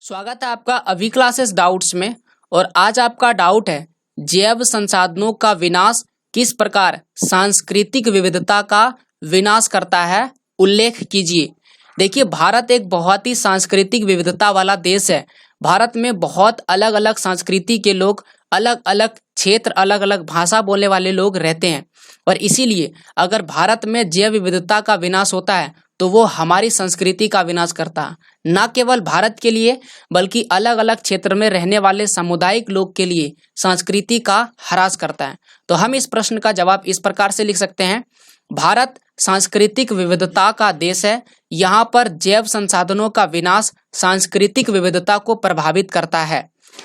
स्वागत है आपका अभी क्लासेस डाउट्स में। और आज आपका डाउट है जैव संसाधनों का विनाश किस प्रकार सांस्कृतिक विविधता का विनाश करता है, उल्लेख कीजिए। देखिए, भारत एक बहुत ही सांस्कृतिक विविधता वाला देश है। भारत में बहुत अलग अलग संस्कृति के लोग, अलग अलग क्षेत्र, अलग अलग भाषा बोलने वाले लोग रहते हैं। और इसीलिए अगर भारत में जैव विविधता का विनाश होता है तो वो हमारी संस्कृति का विनाश करता है। न केवल भारत के लिए बल्कि अलग अलग क्षेत्र में रहने वाले सामुदायिक लोग के लिए संस्कृति का ह्रास करता है। तो हम इस प्रश्न का जवाब इस प्रकार से लिख सकते हैं। भारत सांस्कृतिक विविधता का देश है। यहाँ पर जैव संसाधनों का विनाश सांस्कृतिक विविधता को प्रभावित करता है।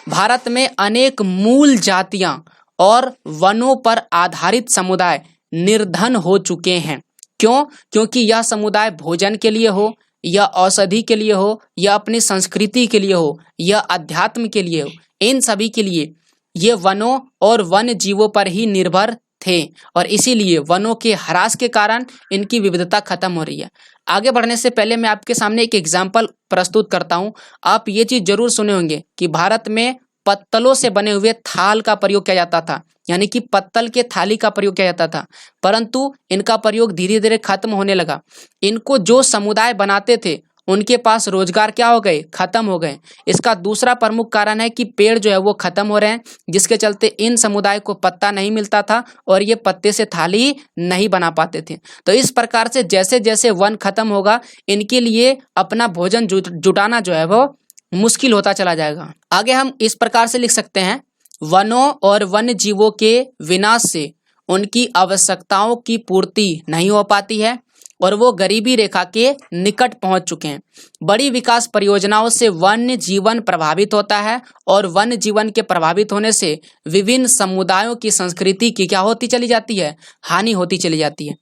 भारत में अनेक मूल जातियां और वनों पर आधारित समुदाय निर्धन हो चुके हैं। क्यों? क्योंकि यह समुदाय भोजन के लिए हो या औषधि के लिए हो या अपनी संस्कृति के लिए हो या अध्यात्म के लिए हो, इन सभी के लिए ये वनों और वन्य जीवों पर ही निर्भर थे। और इसीलिए वनों के ह्रास के कारण इनकी विविधता खत्म हो रही है। आगे बढ़ने से पहले मैं आपके सामने एक एग्जाम्पल प्रस्तुत करता हूँ। आप ये चीज जरूर सुने होंगे कि भारत में पत्तलों से बने हुए थाल का प्रयोग किया जाता था, यानी कि पत्तल के थाली का प्रयोग किया जाता था, परंतु इनका प्रयोग धीरे धीरे खत्म होने लगा। इनको जो समुदाय बनाते थे उनके पास रोजगार क्या हो गए, खत्म हो गए। इसका दूसरा प्रमुख कारण है कि पेड़ जो है वो खत्म हो रहे हैं, जिसके चलते इन समुदाय को पत्ता नहीं मिलता था और ये पत्ते से थाली नहीं बना पाते थे। तो इस प्रकार से जैसे जैसे वन खत्म होगा, इनके लिए अपना भोजन जुटाना जो है वो मुश्किल होता चला जाएगा। आगे हम इस प्रकार से लिख सकते हैं, वनों और वन्य जीवों के विनाश से उनकी आवश्यकताओं की पूर्ति नहीं हो पाती है और वो गरीबी रेखा के निकट पहुंच चुके हैं। बड़ी विकास परियोजनाओं से वन्य जीवन प्रभावित होता है और वन्य जीवन के प्रभावित होने से विभिन्न समुदायों की संस्कृति की क्या होती चली जाती है, हानि होती चली जाती है।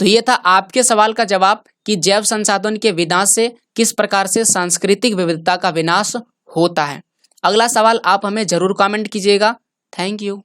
तो ये था आपके सवाल का जवाब कि जैव संसाधन के विनाश से किस प्रकार से सांस्कृतिक विविधता का विनाश होता है। अगला सवाल आप हमें जरूर कमेंट कीजिएगा। Thank you.